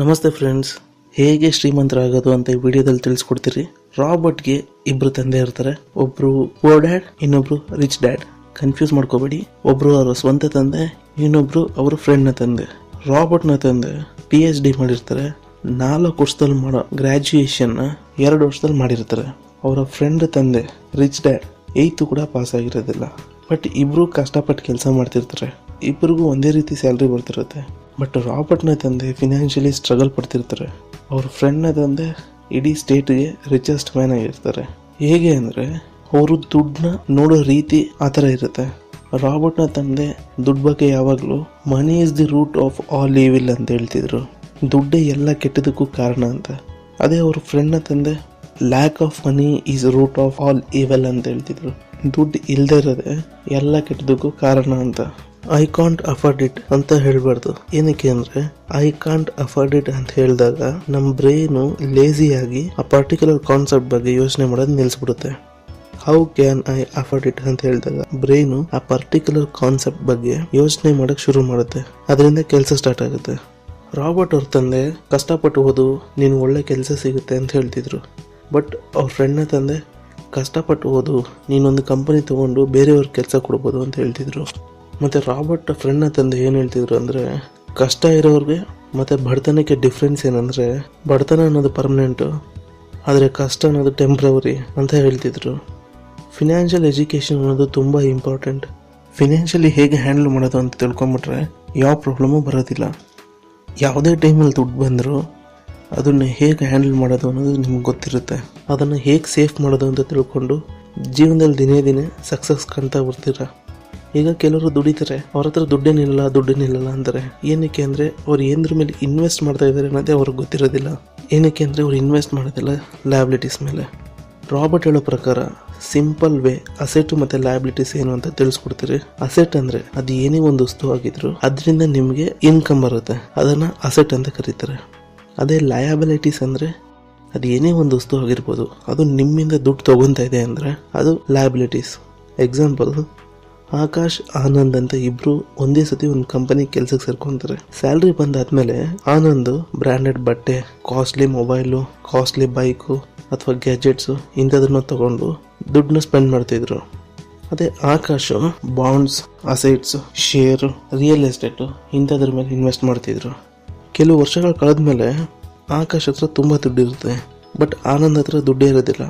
ನಮಸ್ತೆ ಫ್ರೆಂಡ್ಸ್, ಹೇಗೆ ಶ್ರೀಮಂತರಾಗೋದು ಅಂತ ಈ ವಿಡಿಯೋದಲ್ಲಿ ತಿಳಿಸ್ಕೊಡ್ತೀರಿ. ರಾಬರ್ಟ್ಗೆ ಇಬ್ರು ತಂದೆ ಇರ್ತಾರೆ. ಒಬ್ರು ಪುವರ್ ಡ್ಯಾಡ್, ಇನ್ನೊಬ್ರು ರಿಚ್ ಡ್ಯಾಡ್. ಕನ್ಫ್ಯೂಸ್ ಮಾಡ್ಕೋಬೇಡಿ. ಒಬ್ರು ಅವರ ಸ್ವಂತ ತಂದೆ, ಇನ್ನೊಬ್ರು ಅವ್ರ ಫ್ರೆಂಡ್ನ ತಂದೆ. ರಾಬರ್ಟ್ನ ತಂದೆ PhD ಮಾಡಿರ್ತಾರೆ. 4 ವರ್ಷದಲ್ಲಿ ಮಾಡೋ ಗ್ರಾಜ್ಯುಯೇಷನ್ 2 ವರ್ಷದಲ್ಲಿ ಮಾಡಿರ್ತಾರೆ. ಅವರ ಫ್ರೆಂಡ್ ತಂದೆ ರಿಚ್ ಡ್ಯಾಡ್ 8th ಕೂಡ ಪಾಸ್ ಆಗಿರೋದಿಲ್ಲ. ಬಟ್ ಇಬ್ರು ಕಷ್ಟಪಟ್ಟು ಕೆಲಸ ಮಾಡ್ತಿರ್ತಾರೆ. ಇಬ್ಬರಿಗೂ ಒಂದೇ ರೀತಿ ಸ್ಯಾಲ್ರಿ ಬರ್ತಿರುತ್ತೆ. ಬಟ್ ರಾಬರ್ಟ್ನ ತಂದೆ ಫಿನಾನ್ಷಿಯಲಿ ಸ್ಟ್ರಗಲ್ ಪಡ್ತಿರ್ತಾರೆ. ಅವ್ರ ಫ್ರೆಂಡ್ನ ತಂದೆ ಇಡೀ ಸ್ಟೇಟ್ಗೆ ರಿಚೆಸ್ಟ್ ಮ್ಯಾನ್ ಆಗಿರ್ತಾರೆ. ಹೇಗೆ ಅಂದರೆ ಅವರು ದುಡ್ಡನ್ನ ನೋಡೋ ರೀತಿ ಆ ಥರ ಇರುತ್ತೆ. ರಾಬರ್ಟ್ನ ತಂದೆ ದುಡ್ಡು ಬಗ್ಗೆ ಯಾವಾಗಲೂ money is the root of all evil ಅಂತ ಹೇಳ್ತಿದ್ರು. ದುಡ್ಡೇ ಎಲ್ಲ ಕೆಟ್ಟದಕ್ಕೂ ಕಾರಣ ಅಂತ. ಅದೇ ಅವ್ರ ಫ್ರೆಂಡ್ನ ತಂದೆ lack of money is root of all evil ಅಂತ ಹೇಳ್ತಿದ್ರು. ದುಡ್ಡು ಇಲ್ಲದೆ ಇರೋದೆ ಎಲ್ಲ ಕೆಟ್ಟದಕ್ಕೂ ಕಾರಣ ಅಂತ. ಐ ಕಾಂಟ್ ಅಫೋರ್ಡ್ ಇಟ್ ಅಂತ ಹೇಳ್ಬಾರ್ದು. ಏನಕ್ಕೆ ಅಂದ್ರೆ ಐ ಕಾಂಟ್ ಅಫೋರ್ಡ್ ಇಟ್ ಅಂತ ಹೇಳಿದಾಗ ನಮ್ಮ ಬ್ರೈನು ಲೇಸಿಯಾಗಿ ಆ ಪರ್ಟಿಕ್ಯುಲರ್ ಕಾನ್ಸೆಪ್ಟ್ ಬಗ್ಗೆ ಯೋಚನೆ ಮಾಡೋದು ನಿಲ್ಲಿಸ್ಬಿಡುತ್ತೆ. How can I afford it ಅಂತ ಹೇಳಿದಾಗ ಬ್ರೈನು ಆ ಪರ್ಟಿಕ್ಯುಲರ್ ಕಾನ್ಸೆಪ್ಟ್ ಬಗ್ಗೆ ಯೋಚನೆ ಮಾಡಕ್ ಶುರು ಮಾಡುತ್ತೆ. ಅದರಿಂದ ಕೆಲಸ ಸ್ಟಾರ್ಟ್ ಆಗುತ್ತೆ. ರಾಬರ್ಟ್ ಅವ್ರ ತಂದೆ ಕಷ್ಟಪಟ್ಟು ಓದು, ನೀನು ಒಳ್ಳೆ ಕೆಲಸ ಸಿಗುತ್ತೆ ಅಂತ ಹೇಳ್ತಿದ್ರು. ಬಟ್ ಅವ್ರ ಫ್ರೆಂಡ್ನ ತಂದೆ ಕಷ್ಟಪಟ್ಟು ಓದು, ನೀನೊಂದು ಕಂಪನಿ ತಗೊಂಡು ಬೇರೆಯವ್ರ ಕೆಲಸ ಕೊಡ್ಬೋದು ಅಂತ ಹೇಳ್ತಿದ್ರು. ಮತ್ತು ರಾಬರ್ಟ್ ಫ್ರೆಂಡ್ನ ತಂದೆ ಏನು ಹೇಳ್ತಿದ್ರು ಅಂದರೆ, ಕಷ್ಟ ಇರೋರಿಗೆ ಮತ್ತು ಬಡತನಕ್ಕೆ ಡಿಫ್ರೆನ್ಸ್ ಏನಂದರೆ, ಬಡತನ ಅನ್ನೋದು ಪರ್ಮನೆಂಟು, ಆದರೆ ಕಷ್ಟ ಅನ್ನೋದು ಟೆಂಪ್ರವರಿ ಅಂತ ಹೇಳ್ತಿದ್ರು. ಫಿನಾನ್ಷಿಯಲ್ ಎಜುಕೇಷನ್ ಅನ್ನೋದು ತುಂಬ ಇಂಪಾರ್ಟೆಂಟ್. ಫಿನಾನ್ಷಿಯಲಿ ಹೇಗೆ ಹ್ಯಾಂಡಲ್ ಮಾಡೋದು ಅಂತ ತಿಳ್ಕೊಂಬಿಟ್ರೆ ಯಾವ ಪ್ರಾಬ್ಲಮೂ ಬರೋದಿಲ್ಲ. ಯಾವುದೇ ಟೈಮಲ್ಲಿ ದುಡ್ಡು ಬಂದರೂ ಅದನ್ನು ಹೇಗೆ ಹ್ಯಾಂಡಲ್ ಮಾಡೋದು ಅನ್ನೋದು ನಿಮ್ಗೆ ಗೊತ್ತಿರುತ್ತೆ. ಅದನ್ನು ಹೇಗೆ ಸೇಫ್ ಮಾಡೋದು ಅಂತ ತಿಳ್ಕೊಂಡು ಜೀವನದಲ್ಲಿ ದಿನೇ ದಿನೇ ಸಕ್ಸಸ್ ಕಾಣ್ತಾ ಬರ್ತೀರ. ಈಗ ಕೆಲವರು ದುಡಿತಾರೆ, ಅವ್ರ ಹತ್ರ ದುಡ್ಡೇನಿಲ್ಲ ಅಂತಾರೆ. ಏನಕ್ಕೆ ಅಂದರೆ ಅವ್ರು ಏನದ್ರ ಮೇಲೆ ಇನ್ವೆಸ್ಟ್ ಮಾಡ್ತಾ ಇದ್ದಾರೆ ಅನ್ನೋದೇ ಅವ್ರಿಗೆ ಗೊತ್ತಿರೋದಿಲ್ಲ. ಏನಕ್ಕೆ ಅಂದರೆ ಅವ್ರು ಇನ್ವೆಸ್ಟ್ ಮಾಡೋದಿಲ್ಲ ಲಯಬಿಲಿಟೀಸ್ ಮೇಲೆ. ರಾಬರ್ಟ್ ಹೇಳೋ ಪ್ರಕಾರ ಸಿಂಪಲ್ ವೇ ಅಸೆಟ್ ಮತ್ತು ಲಯಬಿಲಿಟೀಸ್ ಏನು ಅಂತ ತಿಳಿಸ್ಕೊಡ್ತೀರಿ. ಅಸೆಟ್ ಅಂದರೆ ಅದು ಏನೇ ಒಂದು ವಸ್ತು ಆಗಿದ್ರು ಅದರಿಂದ ನಿಮಗೆ ಇನ್ಕಮ್ ಬರುತ್ತೆ, ಅದನ್ನು ಅಸೆಟ್ ಅಂತ ಕರೀತಾರೆ. ಅದೇ ಲಯಬಿಲಿಟೀಸ್ ಅಂದರೆ ಅದು ಏನೇ ಒಂದು ವಸ್ತು ಆಗಿರ್ಬೋದು, ಅದು ನಿಮ್ಮಿಂದ ದುಡ್ಡು ತೊಗೊತಾ ಇದೆ ಅಂದರೆ ಅದು ಲಯಬಿಲಿಟೀಸ್. ಎಕ್ಸಾಂಪಲ್, ಆಕಾಶ್ ಆನಂದ್ ಅಂತ ಇಬ್ರು ಒಂದೇ ಸತಿ ಒಂದು ಕಂಪನಿ ಕೆಲ್ಸಕ್ಕೆ ಸೇರ್ಕೊಂತಾರೆ. ಸ್ಯಾಲ್ರಿ ಬಂದಾದ್ಮೇಲೆ ಆನಂದ್ ಬ್ರ್ಯಾಂಡೆಡ್ ಬಟ್ಟೆ, ಕಾಸ್ಟ್ಲಿ ಮೊಬೈಲು, ಕಾಸ್ಟ್ಲಿ ಬೈಕು ಅಥವಾ ಗ್ಯಾಜೆಟ್ಸು ಇಂಥದನ್ನ ತಗೊಂಡು ದುಡ್ಡನ್ನ ಸ್ಪೆಂಡ್ ಮಾಡ್ತಿದ್ರು. ಅದೇ Akash bonds, assets, share, real estate ಇಂಥದ್ರ ಮೇಲೆ ಇನ್ವೆಸ್ಟ್ ಮಾಡ್ತಿದ್ರು. ಕೆಲವು ವರ್ಷಗಳು ಕಳೆದ್ಮೇಲೆ ಆಕಾಶ್ ಹತ್ರ ತುಂಬ ದುಡ್ಡಿರುತ್ತೆ, ಬಟ್ ಆನಂದ್ ಹತ್ರ ದುಡ್ಡೇ ಇರೋದಿಲ್ಲ.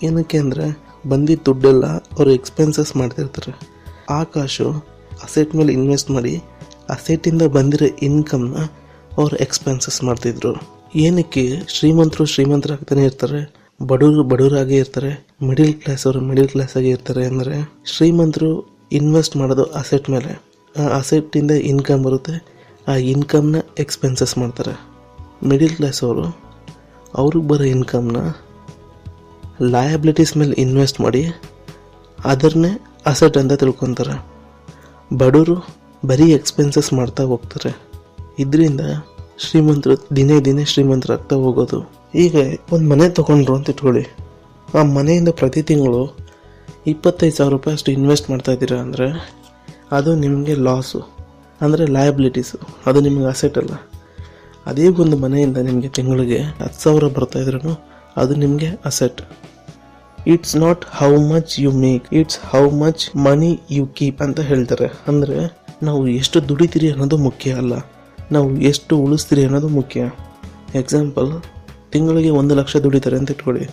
ಏನಕ್ಕೆ ಅಂದರೆ ಬಂದಿದ್ದ ದುಡ್ಡೆಲ್ಲ ಅವರು ಎಕ್ಸ್ಪೆನ್ಸಸ್ ಮಾಡ್ತಿರ್ತಾರೆ. ಆಕಾಶು ಅಸೆಟ್ ಮೇಲೆ ಇನ್ವೆಸ್ಟ್ ಮಾಡಿ ಅಸೆಟ್ಟಿಂದ ಬಂದಿರೋ ಇನ್ಕಮ್ನ ಅವ್ರು ಎಕ್ಸ್ಪೆನ್ಸಸ್ ಮಾಡ್ತಿದ್ರು. ಏನಕ್ಕೆ ಶ್ರೀಮಂತರಾಗ್ತಾನೆ ಇರ್ತಾರೆ, ಬಡವರಾಗೇ ಇರ್ತಾರೆ, ಮಿಡಿಲ್ ಕ್ಲಾಸ್ ಆಗೇ ಇರ್ತಾರೆ ಅಂದರೆ, ಶ್ರೀಮಂತರು ಇನ್ವೆಸ್ಟ್ ಮಾಡೋದು ಅಸೆಟ್ ಮೇಲೆ, ಆ ಅಸೆಟ್ಟಿಂದ ಇನ್ಕಮ್ ಬರುತ್ತೆ, ಆ ಇನ್ಕಮ್ನ ಎಕ್ಸ್ಪೆನ್ಸಸ್ ಮಾಡ್ತಾರೆ. ಮಿಡಿಲ್ ಕ್ಲಾಸ್ ಅವರು ಅವ್ರಿಗೆ ಬರೋ ಇನ್ಕಮ್ನ ಲಯಬಿಲಿಟೀಸ್ ಮೇಲೆ ಇನ್ವೆಸ್ಟ್ ಮಾಡಿ ಅದನ್ನೇ ಅಸೆಟ್ ಅಂತ ತಿಳ್ಕೊತಾರೆ. ಬಡವರು ಬರೀ ಎಕ್ಸ್ಪೆನ್ಸಸ್ ಮಾಡ್ತಾ ಹೋಗ್ತಾರೆ. ಇದರಿಂದ ಶ್ರೀಮಂತರು ದಿನೇ ಶ್ರೀಮಂತರಾಗ್ತಾ ಹೋಗೋದು. ಈಗ ಒಂದು ಮನೆ ತೊಗೊಂಡ್ರು ಅಂತ ಇಟ್ಕೊಳ್ಳಿ. ಆ ಮನೆಯಿಂದ ಪ್ರತಿ ತಿಂಗಳು 25,000 ರೂಪಾಯಿ ಅಷ್ಟು ಇನ್ವೆಸ್ಟ್ ಮಾಡ್ತಾ ಇದ್ದೀರಾ ಅಂದರೆ ಅದು ನಿಮಗೆ ಲಾಸು, ಅಂದರೆ ಲಯಬಿಲಿಟೀಸು, ಅದು ನಿಮಗೆ ಅಸೆಟ್ ಅಲ್ಲ. ಅದೇ ಒಂದು ಮನೆಯಿಂದ ನಿಮಗೆ ತಿಂಗಳಿಗೆ 10,000 ಬರ್ತಾಯಿದ್ರೂ ಅದು ನಿಮಗೆ asset. It's not how much you make, it's how much money you keep ಅಂತ ಹೇಳ್ತಾರೆ. ಅಂದರೆ ನಾವು ಎಷ್ಟು ದುಡಿತೀರಿ ಅನ್ನೋದು ಮುಖ್ಯ ಅಲ್ಲ, ನಾವು ಎಷ್ಟು ಉಳಿಸ್ತೀರಿ ಅನ್ನೋದು ಮುಖ್ಯ. ಎಕ್ಸಾಂಪಲ್, ತಿಂಗಳಿಗೆ 1 ಲಕ್ಷ ದುಡಿತಾರೆ ಅಂತ ಇಟ್ಕೊಳ್ಳಿ.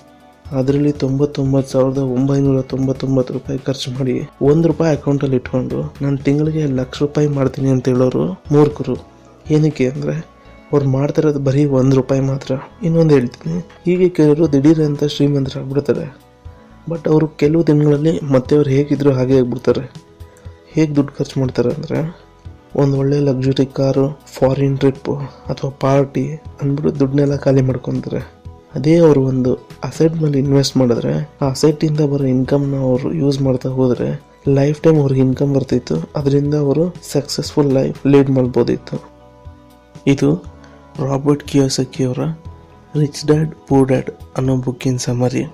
ಅದರಲ್ಲಿ 99,999 ರೂಪಾಯಿ ಖರ್ಚು ಮಾಡಿ 1 ರೂಪಾಯಿ ಅಕೌಂಟಲ್ಲಿ ಇಟ್ಕೊಂಡು ನಾನು ತಿಂಗಳಿಗೆ 1,00,000 ರೂಪಾಯಿ ಮಾಡ್ತೀನಿ ಅಂತ ಹೇಳೋರು ಮೂರ್ಖರು. ಏನಕ್ಕೆ ಅಂದರೆ ಅವ್ರು ಮಾಡ್ತಿರೋದು ಬರೀ 1 ರೂಪಾಯಿ ಮಾತ್ರ. ಇನ್ನೊಂದು ಹೇಳ್ತೀನಿ, ಹೀಗೆ ಕೆಲವರು ದಿಢೀರ್ ಅಂತ ಶ್ರೀಮಂತರಾಗ್ಬಿಡ್ತಾರೆ. ಬಟ್ ಅವರು ಕೆಲವು ದಿನಗಳಲ್ಲಿ ಮತ್ತೆ ಅವ್ರು ಹೇಗಿದ್ರು ಹಾಗೆ ಆಗ್ಬಿಡ್ತಾರೆ. ಹೇಗೆ ದುಡ್ಡು ಖರ್ಚು ಮಾಡ್ತಾರೆ ಅಂದರೆ, ಒಂದು ಒಳ್ಳೆ ಲಕ್ಸುರಿ ಕಾರು, ಫಾರಿನ್ ಟ್ರಿಪ್ಪು ಅಥವಾ ಪಾರ್ಟಿ ಅಂದ್ಬಿಟ್ಟು ದುಡ್ಡನ್ನೆಲ್ಲ ಖಾಲಿ ಮಾಡ್ಕೊತಾರೆ. ಅದೇ ಅವರು ಒಂದು ಅಸೆಟ್ ಮೇಲೆ ಇನ್ವೆಸ್ಟ್ ಮಾಡಿದ್ರೆ ಆ ಅಸೆಟ್ಟಿಂದ ಬರೋ ಇನ್ಕಮ್ನ ಅವರು ಯೂಸ್ ಮಾಡ್ತಾ ಹೋದರೆ ಲೈಫ್ ಟೈಮ್ ಅವ್ರಿಗೆ ಇನ್ಕಮ್ ಬರ್ತಿತ್ತು. ಅದರಿಂದ ಅವರು ಸಕ್ಸಸ್ಫುಲ್ ಲೈಫ್ ಲೀಡ್ ಮಾಡ್ಬೋದಿತ್ತು. ಇದು ರಾಬರ್ಟ್ ಕಿಯೋಸಕಿ ಅವರ ರಿಚ್ ಡ್ಯಾಡ್ ಪೂರ್ ಡ್ಯಾಡ್ ಅನ್ನೋ ಬುಕ್ಕಿನ ಸಮರಿ.